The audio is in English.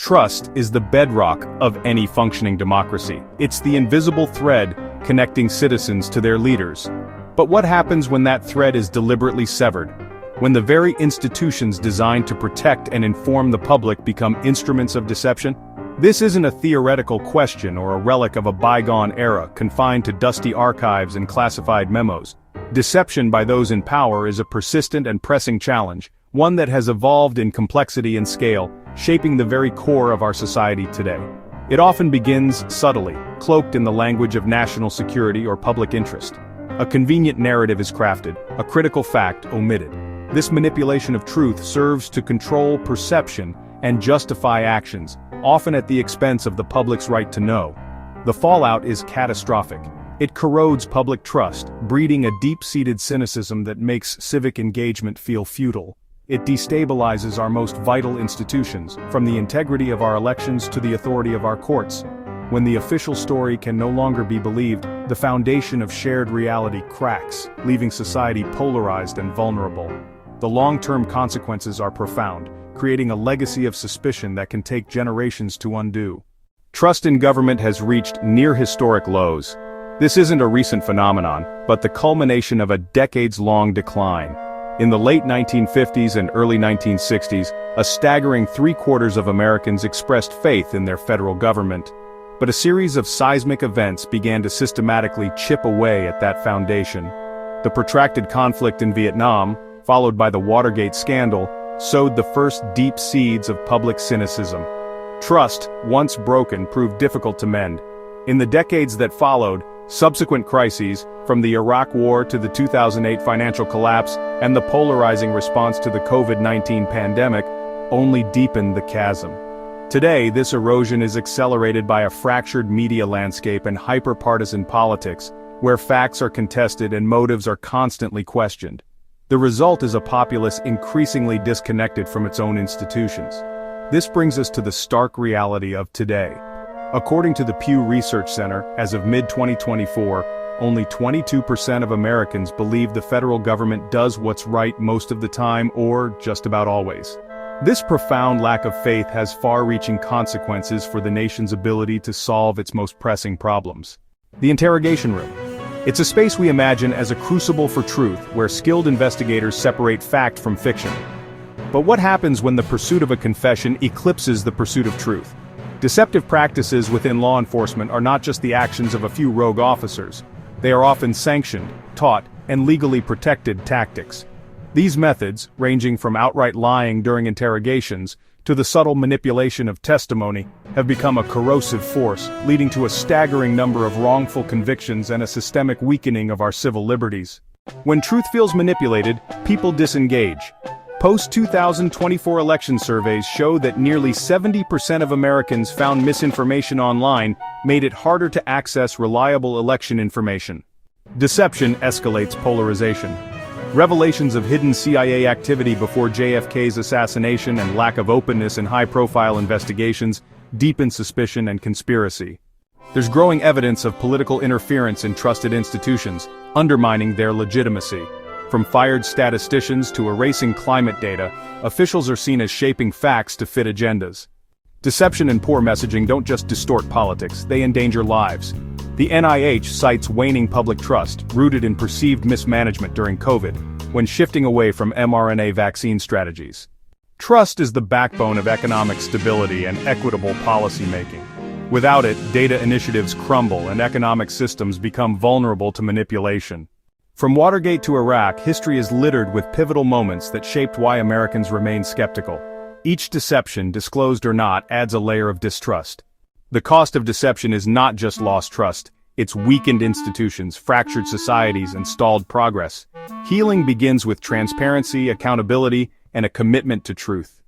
Trust is the bedrock of any functioning democracy. It's the invisible thread connecting citizens to their leaders. But what happens when that thread is deliberately severed? When the very institutions designed to protect and inform the public become instruments of deception? This isn't a theoretical question or a relic of a bygone era confined to dusty archives and classified memos. Deception by those in power is a persistent and pressing challenge, one that has evolved in complexity and scale, shaping the very core of our society today. It often begins subtly, cloaked in the language of national security or public interest. A convenient narrative is crafted, a critical fact omitted. This manipulation of truth serves to control perception and justify actions, often at the expense of the public's right to know. The fallout is catastrophic. It corrodes public trust, breeding a deep-seated cynicism that makes civic engagement feel futile. It destabilizes our most vital institutions, from the integrity of our elections to the authority of our courts. When the official story can no longer be believed, the foundation of shared reality cracks, leaving society polarized and vulnerable. The long-term consequences are profound, creating a legacy of suspicion that can take generations to undo. Trust in government has reached near-historic lows. This isn't a recent phenomenon, but the culmination of a decades-long decline. In the late 1950s and early 1960s, a staggering 3/4 of Americans expressed faith in their federal government. But a series of seismic events began to systematically chip away at that foundation. The protracted conflict in Vietnam, followed by the Watergate scandal, sowed the first deep seeds of public cynicism. Trust, once broken, proved difficult to mend. In the decades that followed, subsequent crises, from the Iraq War to the 2008 financial collapse and the polarizing response to the COVID-19 pandemic, only deepened the chasm. Today, this erosion is accelerated by a fractured media landscape and hyper-partisan politics, where facts are contested and motives are constantly questioned. The result is a populace increasingly disconnected from its own institutions. This brings us to the stark reality of today. According to the Pew Research Center, as of mid-2024, only 22% of Americans believe the federal government does what's right most of the time or just about always. This profound lack of faith has far-reaching consequences for the nation's ability to solve its most pressing problems. The interrogation room. It's a space we imagine as a crucible for truth, where skilled investigators separate fact from fiction. But what happens when the pursuit of a confession eclipses the pursuit of truth? Deceptive practices within law enforcement are not just the actions of a few rogue officers. They are often sanctioned, taught, and legally protected tactics. These methods, ranging from outright lying during interrogations to the subtle manipulation of testimony, have become a corrosive force, leading to a staggering number of wrongful convictions and a systemic weakening of our civil liberties. When truth feels manipulated, people disengage. Post-2024 election surveys show that nearly 70% of Americans found misinformation online made it harder to access reliable election information. Deception escalates polarization. Revelations of hidden CIA activity before JFK's assassination and lack of openness in high-profile investigations deepen suspicion and conspiracy. There's growing evidence of political interference in trusted institutions, undermining their legitimacy. From fired statisticians to erasing climate data, officials are seen as shaping facts to fit agendas. Deception and poor messaging don't just distort politics, they endanger lives. The NIH cites waning public trust, rooted in perceived mismanagement during COVID, when shifting away from mRNA vaccine strategies. Trust is the backbone of economic stability and equitable policymaking. Without it, data initiatives crumble and economic systems become vulnerable to manipulation. From Watergate to Iraq, history is littered with pivotal moments that shaped why Americans remain skeptical. Each deception, disclosed or not, adds a layer of distrust. The cost of deception is not just lost trust, it's weakened institutions, fractured societies, and stalled progress. Healing begins with transparency, accountability, and a commitment to truth.